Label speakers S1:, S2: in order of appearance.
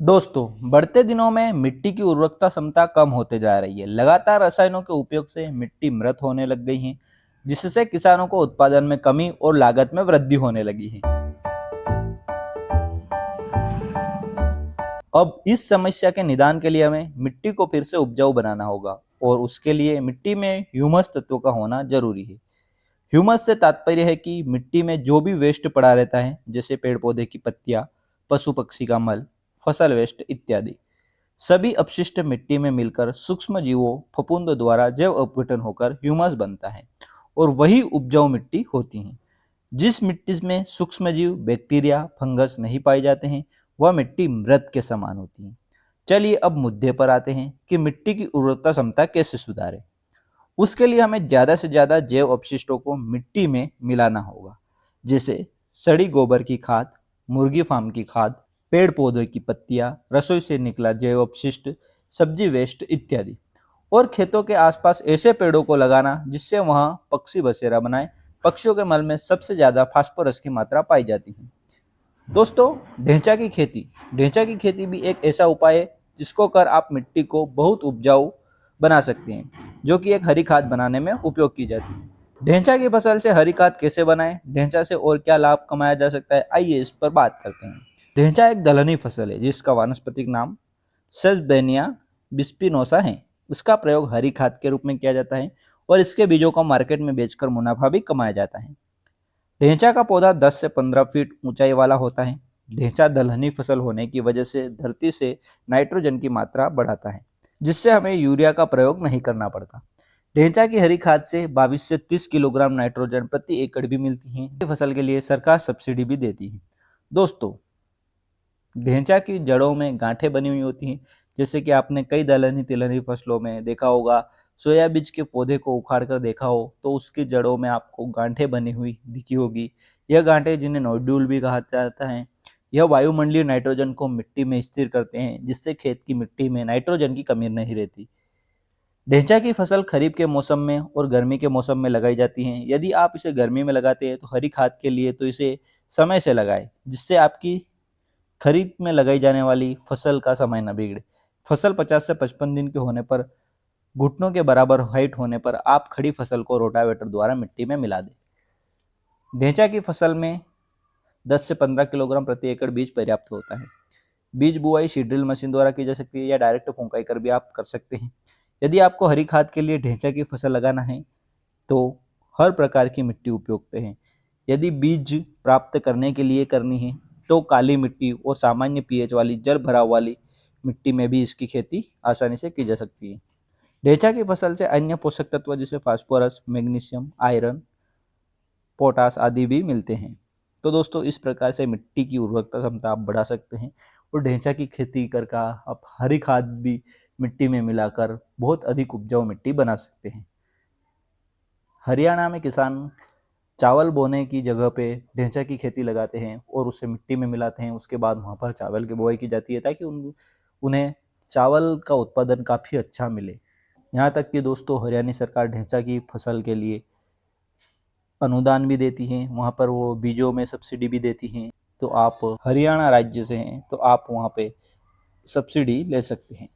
S1: दोस्तों, बढ़ते दिनों में मिट्टी की उर्वरकता क्षमता कम होते जा रही है। लगातार रसायनों के उपयोग से मिट्टी मृत होने लग गई है, जिससे किसानों को उत्पादन में कमी और लागत में वृद्धि होने लगी है। अब इस समस्या के निदान के लिए हमें मिट्टी को फिर से उपजाऊ बनाना होगा और उसके लिए मिट्टी में ह्यूमस तत्वों का होना जरूरी है। ह्यूमस से तात्पर्य है कि मिट्टी में जो भी वेस्ट पड़ा रहता है, जैसे पेड़ पौधे की पत्तियां, पशु पक्षी का मल, फसल वेस्ट इत्यादि, सभी अपशिष्ट मिट्टी में मिलकर सूक्ष्म जीवों फफूंद द्वारा जैव अपघटन होकर ह्यूमस बनता है और वही उपजाऊ मिट्टी होती है। जिस मिट्टी में सूक्ष्म जीव, बैक्टीरिया, फंगस नहीं पाए जाते हैं, वह मिट्टी मृत के समान होती है। चलिए अब मुद्दे पर आते हैं कि मिट्टी की उर्वरता क्षमता कैसे सुधारें। उसके लिए हमें ज़्यादा से ज़्यादा जैव अपशिष्टों को मिट्टी में मिलाना होगा, जैसे सड़ी गोबर की खाद, मुर्गी फार्म की खाद, पेड़ पौधों की पत्तियां, रसोई से निकला जैव अपशिष्ट, सब्जी वेस्ट इत्यादि। और खेतों के आसपास ऐसे पेड़ों को लगाना जिससे वहां पक्षी बसेरा बनाए। पक्षियों के मल में सबसे ज़्यादा फास्फोरस की मात्रा पाई जाती है। दोस्तों, ढेंचा की खेती भी एक ऐसा उपाय है जिसको कर आप मिट्टी को बहुत उपजाऊ बना सकते हैं, जो कि एक हरी खाद बनाने में उपयोग की जाती है। ढेंचा की फसल से हरी खाद कैसे बनाएं, ढेंचा से और क्या लाभ कमाया जा सकता है, आइए इस पर बात करते हैं। ढेंचा एक दलहनी फसल है जिसका वानस्पतिक नाम सेसबेनिया बिस्पिनोसा है। उसका प्रयोग हरी खाद के रूप में किया जाता है और इसके बीजों को मार्केट में बेचकर मुनाफा भी कमाया जाता है। ढेंचा का पौधा 10 से 15 फीट ऊंचाई वाला होता है। ढेंचा दलहनी फसल होने की वजह से धरती से नाइट्रोजन की मात्रा बढ़ाता है, जिससे हमें यूरिया का प्रयोग नहीं करना पड़ता। ढेंचा की हरी खाद से 22 से 30 किलोग्राम नाइट्रोजन प्रति एकड़ भी मिलती है। फसल के लिए सरकार सब्सिडी भी देती है। दोस्तों, ढेंचा की जड़ों में गांठें बनी हुई होती हैं, जैसे कि आपने कई दलहनी तिलहनी फसलों में देखा होगा। सोया बीज के पौधे को उखाड़ कर देखा हो तो उसकी जड़ों में आपको गांठें बनी हुई दिखी होगी। यह गांठें, जिन्हें नोड्यूल भी कहा जाता है, यह वायुमंडलीय नाइट्रोजन को मिट्टी में स्थिर करते हैं, जिससे खेत की मिट्टी में नाइट्रोजन की कमी नहीं रहती। ढेंचा की फसल खरीफ के मौसम में और गर्मी के मौसम में लगाई जाती है। यदि आप इसे गर्मी में लगाते हैं तो हरी खाद के लिए तो इसे समय से लगाएं, जिससे आपकी खरीफ में लगाई जाने वाली फसल का समय न बिगड़े। फसल 50 से 55 दिन के होने पर, घुटनों के बराबर हाइट होने पर आप खड़ी फसल को रोटावेटर द्वारा मिट्टी में मिला दें। ढेंचा की फसल में 10 से 15 किलोग्राम प्रति एकड़ बीज पर्याप्त होता है। बीज बुआई सीड्रिल मशीन द्वारा की जा सकती है या डायरेक्ट फुंकाई कर भी आप कर सकते हैं। यदि आपको हरी खाद के लिए ढेंचा की फसल लगाना है तो हर प्रकार की मिट्टी उपयुक्त है। यदि बीज प्राप्त करने के लिए करनी है तो काली मिट्टी और सामान्य पीएच वाली जल भराव वाली मिट्टी में भी इसकी खेती आसानी से की जा सकती है। ढेंचा की फसल से अन्य पोषक तत्व जैसे फास्फोरस, मैग्नीशियम, आयरन, पोटास आदि भी मिलते हैं। तो दोस्तों, इस प्रकार से मिट्टी की उर्वरकता क्षमता आप बढ़ा सकते हैं और ढेंचा की खेती कर आप हरी खाद भी मिट्टी में मिलाकर बहुत अधिक उपजाऊ मिट्टी बना सकते हैं। हरियाणा में किसान चावल बोने की जगह पे ढेंचा की खेती लगाते हैं और उसे मिट्टी में मिलाते हैं। उसके बाद वहाँ पर चावल की बुआई की जाती है ताकि उन्हें चावल का उत्पादन काफ़ी अच्छा मिले। यहाँ तक कि दोस्तों, हरियाणा सरकार ढेंचा की फसल के लिए अनुदान भी देती है, वहाँ पर वो बीजों में सब्सिडी भी देती हैं। तो आप हरियाणा राज्य से हैं तो आप वहाँ पे सब्सिडी ले सकते हैं।